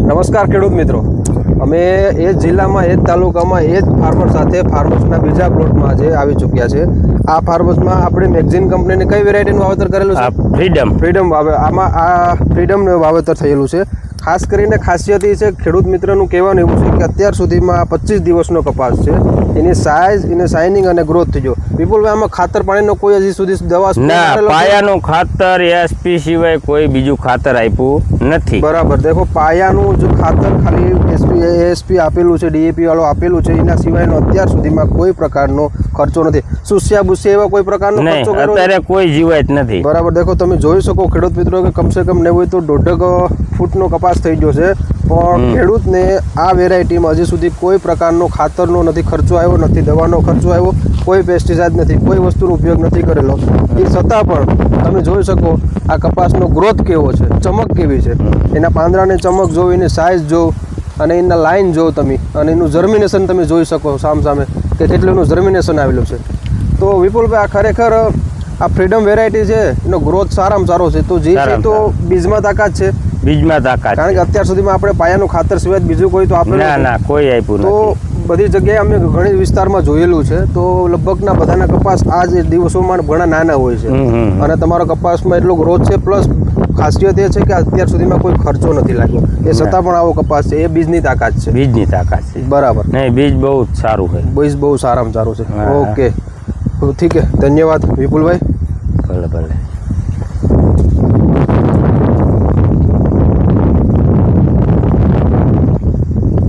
નમસ્કાર ખેડૂત મિત્રો, અમે એ જ જિલ્લામાં એ જ તાલુકામાં એ જ ફાર્મર સાથે ફાર્મર્સના બીજા પ્લોટમાં આજે આવી ચૂક્યા છે. આ ફાર્મર્સમાં આપણે મેગઝીન કંપનીની કઈ વેરાયટીનું વાવેતર કરેલું છે? ફ્રીડમ આમાં આ ફ્રીડમનું વાવેતર થયેલું છે. ખાસ કરીને ખાસિયત એ છે, ખેડૂત મિત્રનું કહેવાનું એવું છે કે અત્યાર સુધીમાં આ 25 દિવસનો કપાસ છે. એની સાઇઝ, એની શાઇનિંગ અને ગ્રોથ થઈ ગયો. વિપુલભાઈ, આમાં ખાતર પાણીનો કોઈ હજી સુધી દવા ના, પાયાનું ખાતર એસપી સિવાય કોઈ બીજું ખાતર આપ્યું નથી. બરાબર. દેખો, પાયાનું જ ખાતર ખાલી એસપી આપેલું છે, ડીએપી વાળો આપેલું છે. એના સિવાયનો અત્યાર સુધીમાં કોઈ પ્રકારનો ખર્ચો નથી. સુસ્યા બુસ્યા એવા કોઈ પ્રકારનો ખર્ચો કર્યો અત્યારે કોઈ જીવાત નથી. બરાબર. દેખો, તમે જોઈ શકો ખેડૂત મિત્રો કે કમસે કમ નહીં હોય તો 1.5 ફૂટનો કપાસ થઈ ગયો છે. પણ ખેડૂતને આ વેરાયટીમાં હજી સુધી કોઈ પ્રકારનો ખાતરનો નથી ખર્ચો આવ્યો, નથી દવાનો ખર્ચો આવ્યો, કોઈ પેસ્ટિસાઇડ નથી, કોઈ વસ્તુનો ઉપયોગ નથી કરેલો. એ છતાં પણ તમે જોઈ શકો આ કપાસનો ગ્રોથ કેવો છે, ચમક કેવી છે, એના પાંદડાની ચમક જોવો, એની સાઇઝ જોવો અને એના લાઇન જોવો તમે, અને એનું જર્મિનેશન તમે જોઈ શકો સામે કે કેટલું એનું જર્મિનેશન આવેલું છે. તો વિપુલભાઈ, આ ખરેખર આ ફ્રીડમ વેરાયટી છે, એનો ગ્રોથ સારામાં સારો છે. તો જે છે તો બીજમાં તાકાત છે. બીજમાં તાકાત, કારણ કે અત્યાર સુધીમાં આપણે પાયાનું ખાતર સિવાય બીજું કોઈ તો આપણે ના કોઈ આપ્યું તો નથી. બધી જગ્યાએ અમે ઘણી વિસ્તારમાં જોયેલું છે. તો લગભગના બધાના કપાસ આ જ દિવસોમાં ઘણા નાના હોય છે, અને તમારો કપાસમાં એટલો ગ્રોથ છે. પ્લસ ખાસિયત એ છે કે અત્યાર સુધીમાં કોઈ ખર્ચો નથી લાગ્યો, એ છતાં પણ આવો કપાસ છે. એ બીજની તાકાત છે. બીજની તાકાત છે. બરાબર. નહીં, બીજ બહુ સારું છે. બીજ બહુ સારામાં સારું છે. ઓકે, ઠીક છે. ધન્યવાદ વિપુલભાઈ. ભલે ભલે.